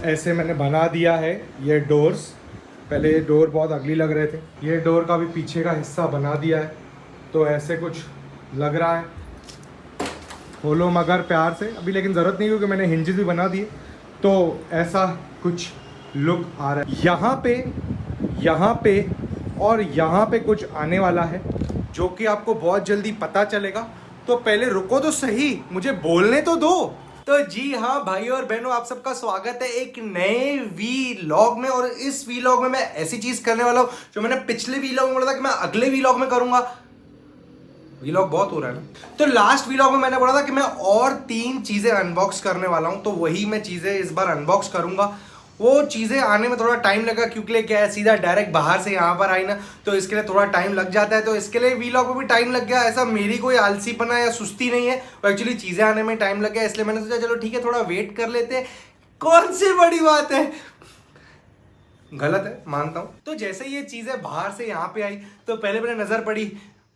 ऐसे मैंने बना दिया है ये डोर्स। पहले ये डोर बहुत अगली लग रहे थे, ये डोर का भी पीछे का हिस्सा बना दिया है, तो ऐसे कुछ लग रहा है। खोलो मगर प्यार से अभी, लेकिन ज़रूरत नहीं क्योंकि मैंने हिंजेस भी बना दिए, तो ऐसा कुछ लुक आ रहा है। यहाँ पे और यहाँ पे कुछ आने वाला है जो कि आपको बहुत जल्दी पता चलेगा। तो पहले रुको तो सही, मुझे बोलने तो दो। तो जी हाँ भाइयों और बहनों, आप सबका स्वागत है एक नए वीलॉग में। और इस वीलॉग में मैं ऐसी चीज करने वाला हूँ जो मैंने पिछले वीलॉग में बोला था कि मैं अगले वीलॉग में करूंगा। वीलॉग बहुत हो रहा है ना, तो लास्ट वीलॉग में मैंने बोला था कि मैं और 3 चीजें अनबॉक्स करने वाला हूं, तो वही मैं चीजें इस बार अनबॉक्स करूंगा। वो चीजें आने में थोड़ा टाइम लगा क्योंकि क्या है, सीधा डायरेक्ट बाहर से यहाँ पर आई ना, तो इसके लिए थोड़ा टाइम लग जाता है। तो इसके लिए वीलॉग में भी टाइम लग गया। ऐसा मेरी कोई आलसीपना या सुस्ती नहीं है, वो एक्चुअली चीजें आने में टाइम लग गया, इसलिए मैंने सोचा चलो ठीक है थोड़ा वेट कर लेते हैं। कौन सी बड़ी बात है, गलत है मानता हूँ। तो जैसे ये चीजें बाहर से यहाँ पे आई तो पहले मैंने नजर पड़ी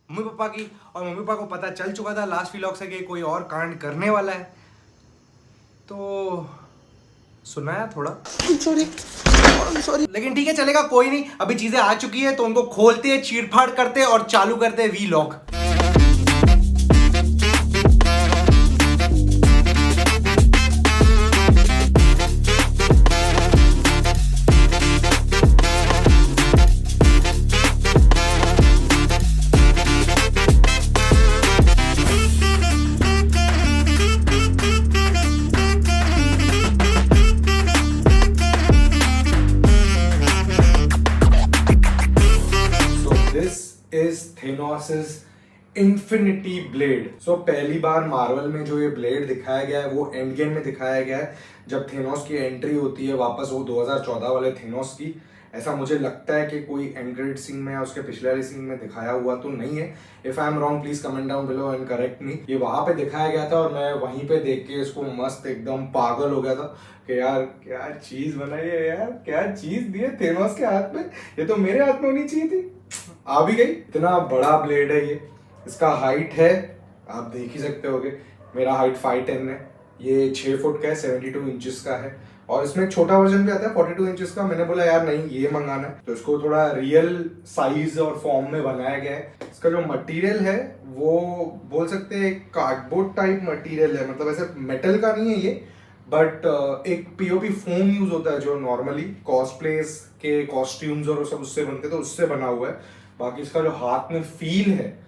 मम्मी पापा की, और मम्मी पापा को पता चल चुका था लास्ट व्लॉग से कि कोई और कांड करने वाला है, तो सुनाया थोड़ा सॉरी, लेकिन ठीक है चलेगा, कोई नहीं। अभी चीजें आ चुकी है तो उनको खोलते हैं, चीरफाड़ करते हैं और चालू करते हैं vlog. Thanos's infinity blade. So पहली बार मार्वल में जो ये ब्लेड दिखाया गया है वो एंड गेम में दिखाया गया है, जब थेनोस की एंट्री होती है वापस, वो 2014 वाले थेनोस की। ऐसा मुझे लगता है कि कोई एंड क्रेडिट सीन में या उसके पिछले वाले सीन में दिखाया हुआ तो नहीं है। If I am wrong please comment down below and correct मी। ये वहां पे दिखाया गया था और मैं वहीं पे देख के इसको मस्त एकदम पागल हो गया था कि यार क्या चीज बनाई है यार, क्या चीज दी है थेनोस के हाथ में, ये तो मेरे हाथ में होनी चाहिए थी। आ भी गई। इतना बड़ा ब्लेड है ये, इसका हाइट है आप देख ही सकते होगे, मेरा हाइट 5'10" है, ये 6 फुट का है, 72 इंचेस का है। और इसमें एक छोटा वर्जन भी आता है 42 इंचेस का। मैंने बोला यार नहीं ये मंगाना है, तो इसको थोड़ा रियल साइज और फॉर्म में बनाया गया है। इसका जो मटेरियल है वो बोल सकते हैं कार्डबोर्ड टाइप मटेरियल है, मतलब ऐसे मेटल का नहीं है ये, बट एक पीओपी फोम यूज होता है जो नॉर्मली कॉस्प्लेस के कॉस्ट्यूम्स और सब उससे बनते, तो उससे बना हुआ है। बाकी इसका जो हाथ में फील है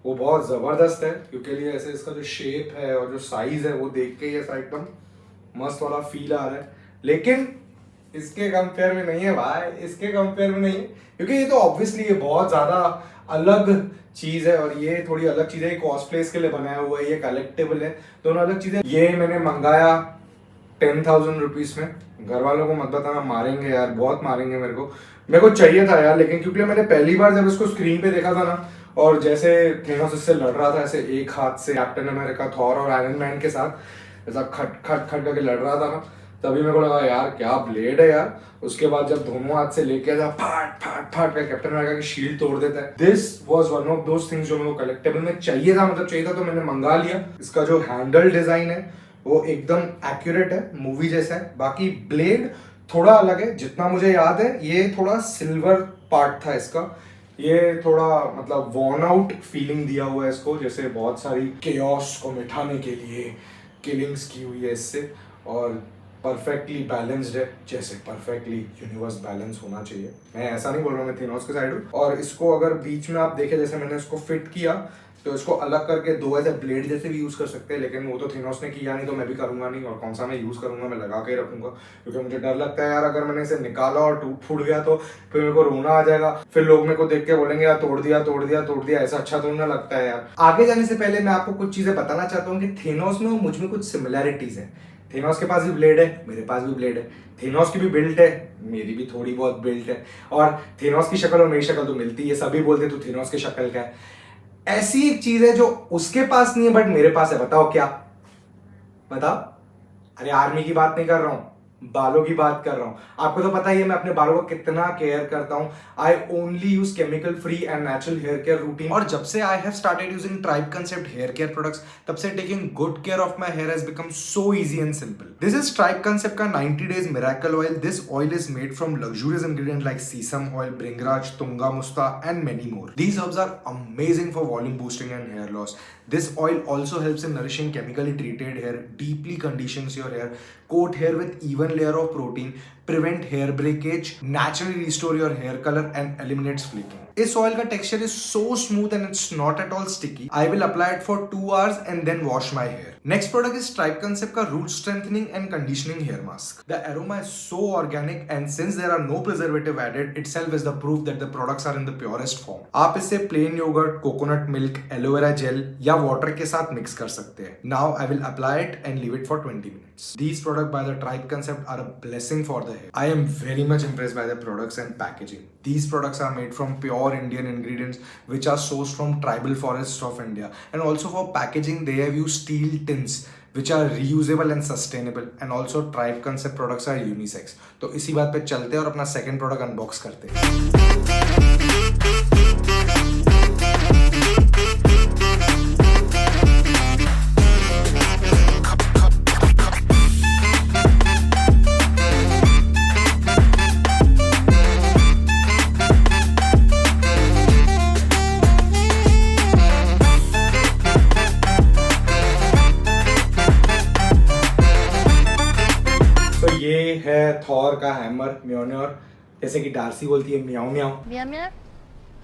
वो बहुत ज़बरदस्त है, क्योंकि लिए ऐसे इसका जो शेप है और जो साइज है वो देख के ही ऐसा एकदम मस्त वाला फील आ रहा है। लेकिन इसके कंपेयर में नहीं है भाई, इसके कंपेयर में नहीं है, क्योंकि ये तो ऑब्वियसली ये बहुत ज़्यादा अलग चीज़ है और ये थोड़ी अलग चीज़ है। कॉस्प्लेस के लिए बनाया हुआ है, ये कलेक्टेबल है, दोनों अलग चीज़ें। ये मैंने मंगाया 10,000 रुपीज़ में। घर वालों को मत बताना, मारेंगे यार, बहुत मारेंगे मेरे को चाहिए था यार, लेकिन क्योंकि मैंने पहली बार जब इसको स्क्रीन पे देखा था ना, और जैसे थेनोस इससे लड़ रहा था ऐसे एक हाथ से, कैप्टन अमेरिका, थॉर और आयरन मैन के साथ ऐसा खट खट खट करके लड़ रहा था ना, तभी मेरे को लगा यार क्या ब्लेड है यार। उसके बाद जब दोनों हाथ से लेके ऐसा फाट फाट फाट कर कैप्टन अमेरिका की शील्ड तोड़ देता है। This was one of those things जो मेरे को कलेक्टेबल में चाहिए था, मतलब चाहिए था, तो मैंने मंगा लिया। इसका जो हैंडल डिजाइन है वो एकदम एक्यूरेट है, मूवी जैसा है। बाकी ब्लेड थोड़ा अलग है, जितना मुझे याद है ये थोड़ा सिल्वर पार्ट था इसका, ये थोड़ा मतलब वॉर्न आउट फीलिंग दिया हुआ है इसको, जैसे बहुत सारी केओस को मिटाने के लिए किलिंग्स की हुई है इससे, और परफेक्टली बैलेंस्ड है, जैसे परफेक्टली यूनिवर्स बैलेंस होना चाहिए। मैं ऐसा नहीं बोल रहा हूँ, मैं थेनोस के साइड हूँ। और इसको अगर बीच में आप देखें, जैसे मैंने इसको फिट किया, तो इसको अलग करके 2 ऐसे ब्लेड जैसे भी यूज कर सकते हैं, लेकिन वो तो थेनोस ने किया नहीं, तो मैं भी करूंगा नहीं। और कौन सा मैं यूज करूंगा, मैं लगा के ही रखूंगा, क्योंकि मुझे डर लगता है यार अगर मैंने इसे निकाला और टूट फूट गया तो फिर मेरे को रोना आ जाएगा, फिर लोग मेरे को देख के बोलेंगे यार तोड़ दिया तोड़ दिया तोड़ दिया, ऐसा अच्छा थोड़ा लगता है यार। आगे जाने से पहले मैं आपको कुछ चीजें बताना चाहता हूँ कि थेनोस में और मुझ में कुछ सिमिलैरिटीज है। थेनोस के पास भी ब्लेड है, मेरे पास भी ब्लेड है, थेनोस की भी बिल्ट है, मेरी भी थोड़ी बहुत बिल्ट है, और थेनोस की शक्ल और मेरी शक्ल तो मिलती है, सभी बोलते तू थेनोस की शक्ल का है। ऐसी एक चीज है जो उसके पास नहीं है बट मेरे पास है, बताओ क्या? बताओ। अरे आर्मी की बात नहीं कर रहा हूं, बालों की बात कर रहा हूँ, आपको तो पता ही है मैं अपने बालों का कितना केयर करता हूँ। I only use chemical free and natural hair care routine. और जब से I have started using Tribe Concept hair care products, तब से taking good care of my hair has become so easy and simple. This is Tribe Concept का 90 days miracle oil. This oil is made from luxurious ingredient like sesame oil, bhringraj, tunga musta and many more. These herbs are amazing for volume boosting and hair loss. This oil also helps in nourishing chemically treated hair, deeply conditions your hair, coat hair with even layer of protein, prevent hair breakage, naturally restore your hair color and eliminates flaking. इस oil का texture is so smooth and it's not at all sticky. I will apply it for 2 hours and then wash my hair. Next product is Tribe Concept का root strengthening and conditioning hair mask. The aroma is so organic and since there are no preservative added, itself is the proof that the products are in the purest form. आप इसे plain yoghurt, coconut milk, aloe vera gel या water के साथ mix कर सकते हैं. Now I will apply it and leave it for 20 minutes. These products by the Tribe Concept are a blessing for the hair. I am very much impressed by the products and packaging. These products are made from pure Indian ingredients which are sourced from tribal forests of India. And also for packaging, they have used steel tins which are reusable and sustainable. And also Tribe Concept products are unisex. तो इसी बात पे चलते हैं और अपना second product unbox करते हैं. ये है थॉर का हैमर म्योन्योर, जैसे कि डार्सी बोलती है म्याऊ म्याऊ. Meow meow?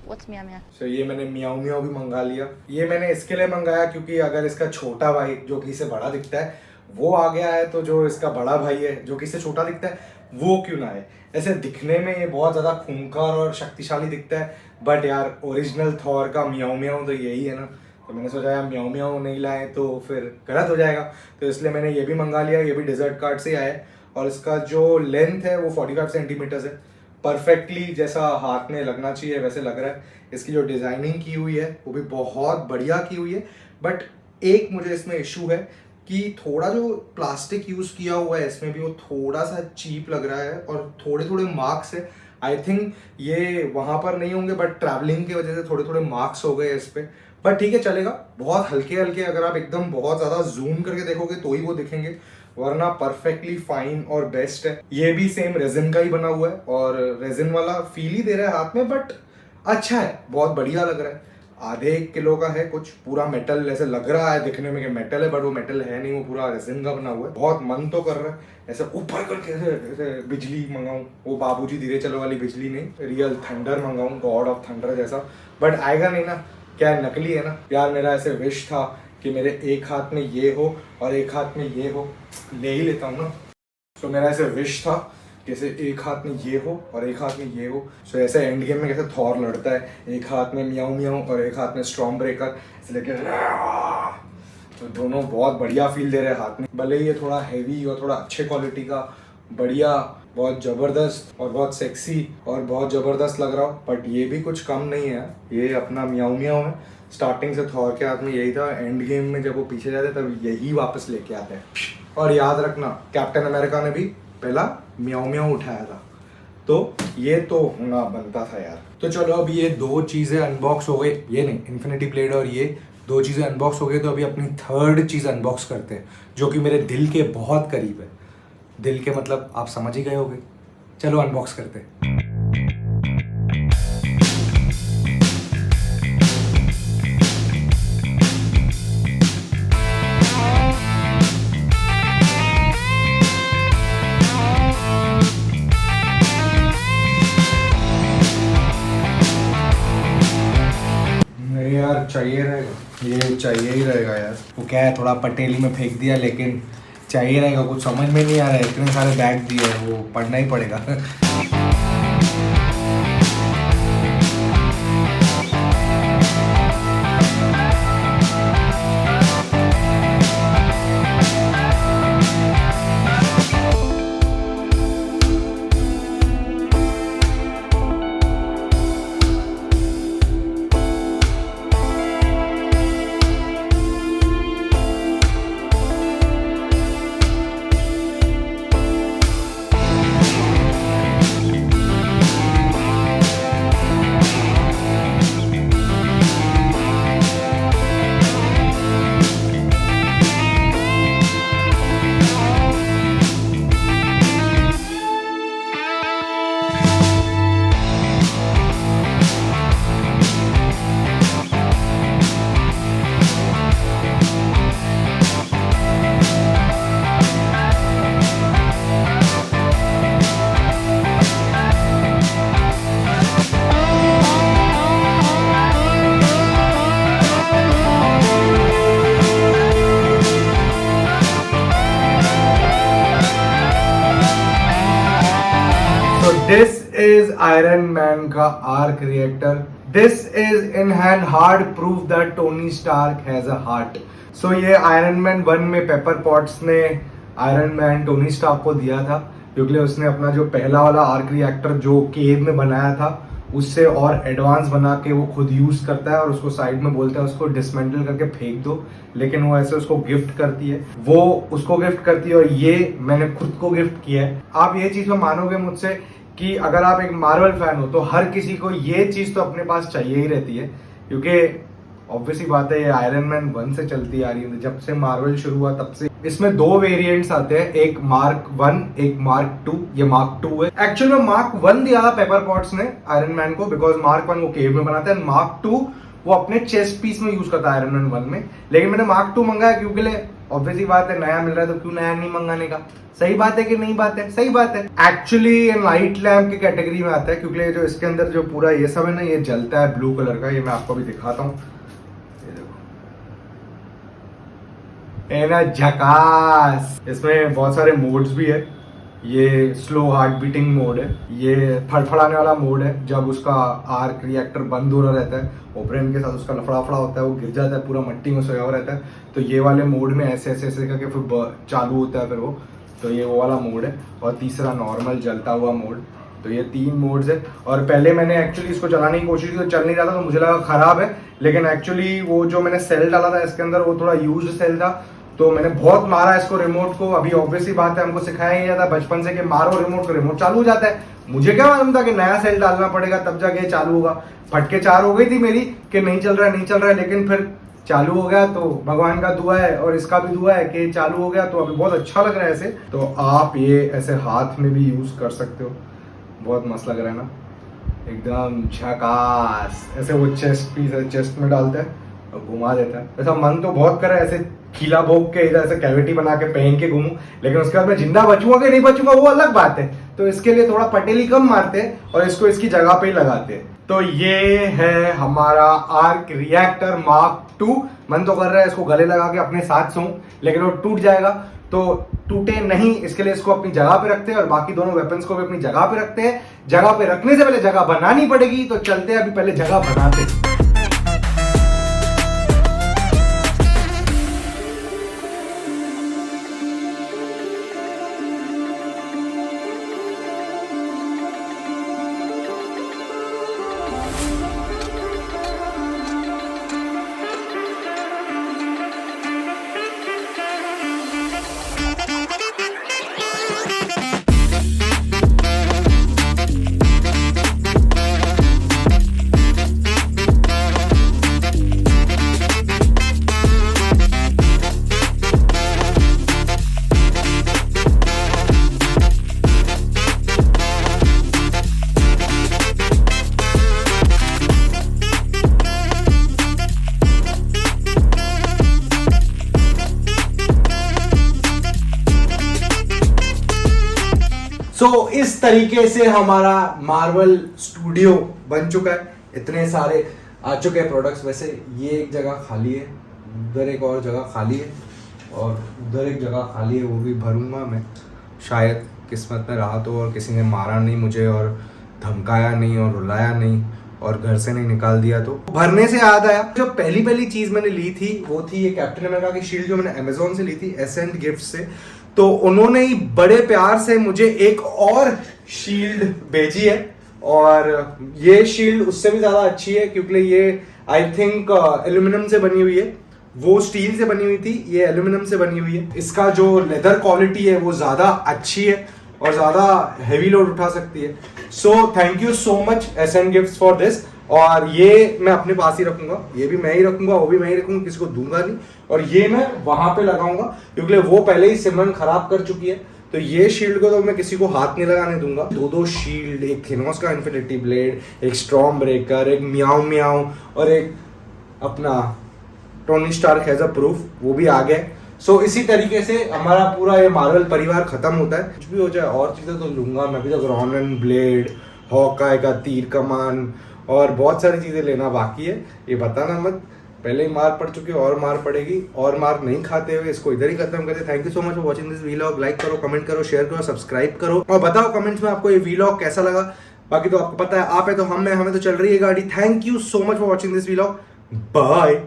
What's meow meow? So ये मैंने म्याऊ म्याऊ भी मंगा लिया. ये मैंने इसके लिए मंगाया क्योंकि अगर इसका छोटा भाई जो कि इसे बड़ा दिखता है वो आ गया है, तो जो इसका बड़ा भाई है जो कि इसे छोटा दिखता है वो क्यों ना है. ऐसे दिखने में ये बहुत ज़्यादा खूंखार और शक्तिशाली दिखता है, बट यार ओरिजिनल थॉर का म्याऊ म्याऊ तो यही है ना. तो मैंने सोचा यार म्याऊ म्याऊ नहीं लाए तो फिर गलत हो जाएगा, तो इसलिए मैंने ये भी मंगा लिया. ये भी डेजर्ट कार्ड से ही आया है और इसका जो लेंथ है वो 45 सेंटीमीटर्स है. परफेक्टली जैसा हाथ में लगना चाहिए वैसे लग रहा है. इसकी जो डिज़ाइनिंग की हुई है वो भी बहुत बढ़िया की हुई है, बट एक मुझे इसमें इशू है कि थोड़ा जो प्लास्टिक यूज़ किया हुआ है इसमें भी वो थोड़ा सा चीप लग रहा है और थोड़े थोड़े मार्क्स है. आई थिंक ये वहाँ पर नहीं होंगे, बट ट्रैवलिंग की वजह से थोड़े थोड़े मार्क्स हो गए इस पर. बट ठीक है, चलेगा. बहुत हल्के हल्के, अगर आप एकदम बहुत ज़्यादा जूम करके देखोगे तो ही वो दिखेंगे, वरना परफेक्टली फाइन और बेस्ट है. ये भी सेम रेजिन का ही बना हुआ है और रेजिन वाला फील ही दे रहा है हाथ में, बट अच्छा है, बहुत बढ़िया लग रहा है. आधे 1 किलो का है कुछ, पूरा मेटल ऐसे लग रहा है दिखने में कि मेटल है, बट वो मेटल है नहीं, वो पूरा रेजिन का बना हुआ है. बहुत मन तो कर रहा है ऐसे ऊपर करके ऐसे बिजली मंगाऊं, वो बाबूजी धीरे चलो वाली बिजली नहीं, रियल थंडर मंगाऊं, गॉड ऑफ थंडर जैसा. बट आएगा नहीं ना, क्या नकली है ना यार. मेरा ऐसे विश था कि मेरे एक हाथ में ये हो और एक हाथ में ये हो, ले ही लेता हूँ ना. तो मेरा ऐसे विश था जैसे एक हाथ में ये हो और एक हाथ में ये हो. सो ऐसे एंड गेम में कैसे थॉर लड़ता है, एक हाथ में म्याऊ म्याऊ और एक हाथ में स्टॉर्म ब्रेकर, ऐसे लेके तो दोनों बहुत बढ़िया फील दे रहे हैं हाथ में. भले ही ये थोड़ा हैवी और थोड़ा अच्छे क्वालिटी का, बढ़िया, बहुत ज़बरदस्त और बहुत सेक्सी और बहुत ज़बरदस्त लग रहा हो, बट ये भी कुछ कम नहीं है. ये अपना म्याऊ म्याऊ है. स्टार्टिंग से थॉर के हाथ में यही था, एंड गेम में जब वो पीछे जाते तब यही वापस लेके आते हैं. और याद रखना, कैप्टन अमेरिका ने भी पहला म्याऊ म्याऊ उठाया था, तो ये तो होना बनता था यार. तो चलो अभी ये 2 चीज़ें अनबॉक्स हो गई, ये नहीं इन्फिनिटी ब्लेड और ये 2 चीज़ें अनबॉक्स हो गई, तो अभी अपनी 3rd चीज़ अनबॉक्स करते हैं जो कि मेरे दिल के बहुत करीब है. दिल के मतलब आप समझ ही गए होगे. चलो अनबॉक्स करते हैं. यार चाहिए रहेगा, ये चाहिए ही रहेगा यार. वो क्या है, थोड़ा पटेली में फेंक दिया, लेकिन चाहिए रहेगा. कुछ समझ में नहीं आ रहा है, इतने सारे बैग दिए हैं, वो पढ़ना ही पड़ेगा. This is Iron Man का arc reactor. This is in hand hard proof that Tony Stark has a heart. So ये आयरन मैन 1 में पेपर पॉट्स ने आयरन मैन टोनी स्टार्क को दिया था, क्योंकि उसने अपना जो पहला वाला आर्क रिएक्टर जो केव में बनाया था उससे और एडवांस बना के वो खुद यूज करता है और उसको साइड में बोलता है उसको डिसमेंटल करके फेंक दो, लेकिन वो ऐसे उसको गिफ्ट करती है, वो उसको गिफ्ट करती है और ये मैंने खुद को गिफ्ट किया है. आप ये चीज में मानोगे मुझसे कि अगर आप एक मार्वल फैन हो तो हर किसी को ये चीज तो अपने पास चाहिए ही रहती है, क्योंकि ऑब्वियसली बात है ये आयरन मैन 1 से चलती आ रही है. जब से मार्वल शुरू हुआ तब से इसमें 2 वेरिएंट्स आते हैं, एक मार्क 1 एक मार्क 2. ये मार्क 2 है. एक्चुअली में मार्क 1 दिया था पेपर पॉट्स ने आयरन मैन को, बिकॉज मार्क 1 वो केव में बनाते हैं, मार्क 2 वो अपने चेस्ट पीस में यूज करता है आयरन मैन 1 में. लेकिन मैंने मार्क 2 मंगाया क्योंकि ऑब्वियसली बात है नया मिल रहा है तो क्यों नया नहीं मंगाने का. सही बात है कि नहीं बात है? सही बात है. एक्चुअली ये नाइट लैम्प की कैटेगरी में आता है, क्योंकि ये जो इसके अंदर जो पूरा ये सब है ना ये जलता है ब्लू कलर का. ये मैं आपको भी दिखाता हूँ. झकास. इसमें बहुत सारे मोड्स भी है. ये स्लो हार्ट बीटिंग मोड है, ये फड़फड़ाने वाला मोड है जब उसका आर्क रिएक्टर बंद हो रहा रहता है, ओब्रेन के साथ उसका लफड़ा होता है, वो गिर जाता है पूरा मट्टी में सोया हुआ रहता है, तो ये वाले मोड में ऐसे करके फिर चालू होता है फिर वो, तो ये वो वाला मोड है. और तीसरा नॉर्मल जलता हुआ मोड. तो ये 3 मोड्स है. और पहले मैंने एक्चुअली इसको चलाने की कोशिश की तो चल नहीं रहा था, तो मुझे लगा खराब है, लेकिन एक्चुअली वो जो मैंने सेल डाला था इसके अंदर वो थोड़ा यूज्ड सेल था, तो मैंने बहुत मारा इसको रिमोट को. अभी ऑब्वियसली बात है हमको सिखाया ही जाता है बचपन से कि मारो रिमोट को, रिमोट चालू हो जाता है. मुझे क्या मालूम था कि नया सेल डालना पड़ेगा तब जाके चालू होगा. फटके 4 हो गई थी मेरी कि नहीं चल रहा है, लेकिन फिर चालू हो गया. तो भगवान का दुआ है और इसका भी दुआ है कि चालू हो गया, तो अभी बहुत अच्छा लग रहा है ऐसे. तो आप ये ऐसे हाथ में भी यूज कर सकते हो, बहुत मस्त लग रहा है ना, एकदम झकास. ऐसे वो चेस्ट पीस चेस्ट में डालता है और घुमा देता है. ऐसा मन तो बहुत कर रहा है ऐसे खीला भोग के इधर ऐसे कैविटी बना के पहन के घूमूं, लेकिन उसके बाद मैं जिंदा बचूंगा कि नहीं बचूंगा वो अलग बात है. तो इसके लिए थोड़ा पटेली कम मारते हैं और इसको इसकी जगह पे ही लगाते हैं. तो ये है हमारा आर्क रिएक्टर मार्क 2. मन तो कर रहा है इसको गले लगा के अपने साथ सोऊं, लेकिन वो टूट जाएगा. तो टूटे नहीं इसके लिए इसको अपनी जगह पे रखते हैं और बाकी दोनों वेपन्स को भी अपनी जगह पे रखते हैं. जगह पे रखने से पहले जगह बनानी पड़ेगी, तो चलते हैं अभी पहले जगह बनाते हैं. इस तरीके से हमारा मार्वल स्टूडियो बन चुका है. इतने सारे आ चुके हैं प्रोडक्ट्स. वैसे ये एक जगह खाली है, उधर एक और जगह खाली है और उधर एक जगह खाली है, वो भी भरूंगा मैं. शायद किस्मत में रहा तो, और किसी ने मारा नहीं मुझे और धमकाया नहीं और रुलाया नहीं और घर से नहीं निकाल दिया. तो भरने से याद आया, जो पहली चीज मैंने ली थी वो थी ये कैप्टन अमेरिका की शील्ड, जो मैंने अमेजोन से ली थी एसेंट गिफ्ट से. तो उन्होंने ही बड़े प्यार से मुझे एक और शील्ड भेजी है, और ये शील्ड उससे भी ज्यादा अच्छी है क्योंकि ये आई थिंक एल्यूमिनियम से बनी हुई है. वो स्टील से बनी हुई थी, ये एल्यूमिनियम से बनी हुई है. इसका जो लेदर क्वालिटी है वो ज्यादा अच्छी है और ज्यादा हैवी लोड उठा सकती है. So thank you so much ascent gifts for this. और ये मैं अपने पास ही रखूंगा, ये भी मैं ही रखूंगा, वो भी मैं ही रखूंगा, किसी को दूंगा नहीं. और ये मैं वहां पे लगाऊंगा क्योंकि वो पहले ही सिमरन खराब कर चुकी है. तो ये शील्ड को तो मैं किसी को हाथ नहीं लगाने दूंगा. 2 शील्ड, एक थेनोस का इन्फिनिटी ब्लेड, एक स्टॉर्म ब्रेकर, एक मियाओ मियाओ और एक अपना Tony Stark has a proof, वो भी आ गया. सो इसी तरीके से हमारा पूरा ये मार्वल परिवार खत्म होता है. कुछ भी हो जाए और चीजें तो लूंगा मैं भी. तो रॉनन ब्लेड, हॉकाई का तीर कमान और बहुत सारी चीजें लेना बाकी है, ये बताना मत. पहले ही मार पड़ चुकी है और मार पड़ेगी, और मार नहीं खाते हुए इसको इधर ही खत्म करते। Thank you so much for watching this vlog. Like करो, कमेंट करो, शेयर करो, सब्सक्राइब करो और बताओ कमेंट्स में आपको ये वीलॉग कैसा लगा। बाकी तो आपको पता है, आप है तो हम है, हमें तो चल रही है गाड़ी। Thank you so much for watching this vlog. Bye.